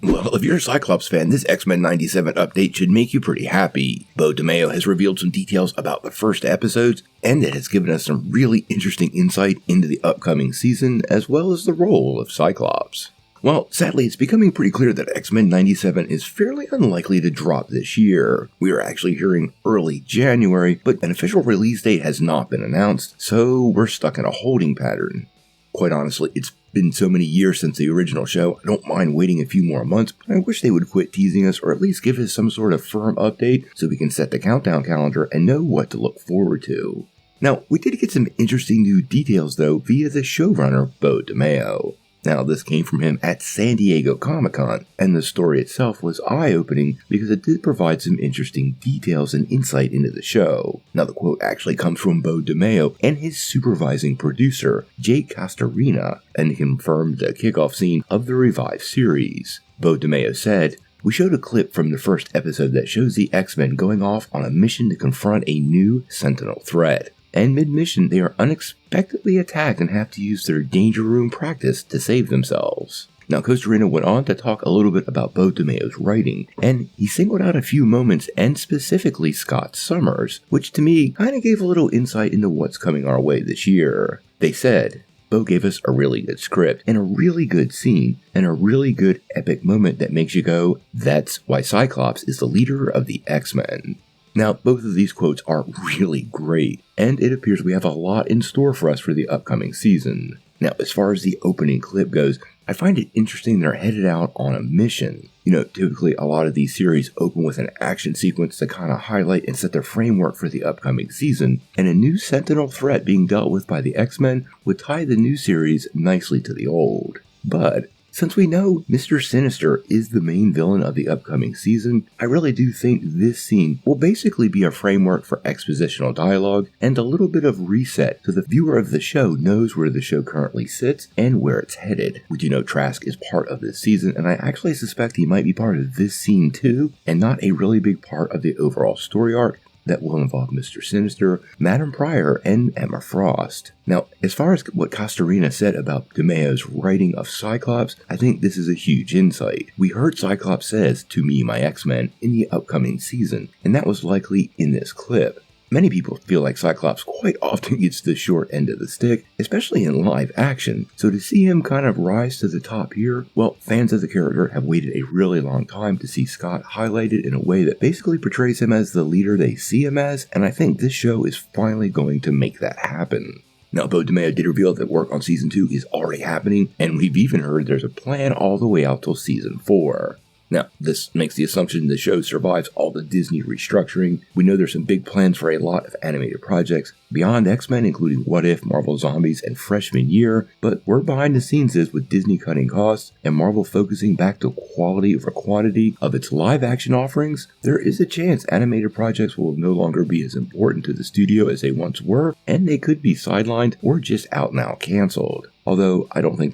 Well, if you're a Cyclops fan, this X-Men 97 update should make you pretty happy. Beau DeMayo has revealed some details about the first episodes, and it has given us some really interesting insight into the upcoming season, as well as the role of Cyclops. Well, sadly, it's becoming pretty clear that X-Men 97 is fairly unlikely to drop this year. We are actually hearing early January, but an official release date has not been announced, so we're stuck in a holding pattern. Quite honestly, it's been so many years since the original show, I don't mind waiting a few more months, but I wish they would quit teasing us or at least give us some sort of firm update so we can set the countdown calendar and know what to look forward to. Now, we did get some interesting new details though via the showrunner, Beau DeMayo. Now, this came from him at San Diego Comic-Con, and the story itself was eye-opening because it did provide some interesting details and insight into the show. Now, the quote actually comes from Beau DeMayo and his supervising producer, Jake Castorina, and confirmed the kickoff scene of the revived series. Beau DeMayo said, "We showed a clip from the first episode that shows the X-Men going off on a mission to confront a new Sentinel threat. And mid-mission, they are unexpectedly attacked and have to use their danger room practice to save themselves." Now, Castorina went on to talk a little bit about Beau DeMayo's writing, and he singled out a few moments, and specifically Scott Summers, which to me kind of gave a little insight into what's coming our way this year. They said, "Beau gave us a really good script, and a really good scene, and a really good epic moment that makes you go, that's why Cyclops is the leader of the X-Men." Now, both of these quotes are really great, and it appears we have a lot in store for us for the upcoming season. Now, as far as the opening clip goes, I find it interesting they're headed out on a mission. Typically a lot of these series open with an action sequence to kind of highlight and set the framework for the upcoming season, and a new Sentinel threat being dealt with by the X-Men would tie the new series nicely to the old. But since we know Mr. Sinister is the main villain of the upcoming season, I really do think this scene will basically be a framework for expositional dialogue and a little bit of reset so the viewer of the show knows where the show currently sits and where it's headed. We do know Trask is part of this season, and I actually suspect he might be part of this scene too, and not a really big part of the overall story arc that will involve Mr. Sinister, Madame Pryor, and Emma Frost. Now, as far as what Castorina said about DeMayo's writing of Cyclops, I think this is a huge insight. We heard Cyclops says, "To me, my X-Men," in the upcoming season, and that was likely in this clip. Many people feel like Cyclops quite often gets the short end of the stick, especially in live action, so to see him kind of rise to the top here, well, fans of the character have waited a really long time to see Scott highlighted in a way that basically portrays him as the leader they see him as, and I think this show is finally going to make that happen. Now, Beau DeMayo did reveal that work on Season 2 is already happening, and we've even heard there's a plan all the way out till Season 4. Now, this makes the assumption the show survives all the Disney restructuring. We know there's some big plans for a lot of animated projects beyond X-Men, including What If, Marvel Zombies, and Freshman Year, but word behind the scenes is with Disney cutting costs and Marvel focusing back to quality over quantity of its live-action offerings, there is a chance animated projects will no longer be as important to the studio as they once were, and they could be sidelined or just out-and-out canceled. Although I don't think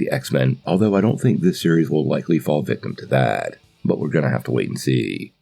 this series will likely fall victim to that. But we're going to have to wait and see.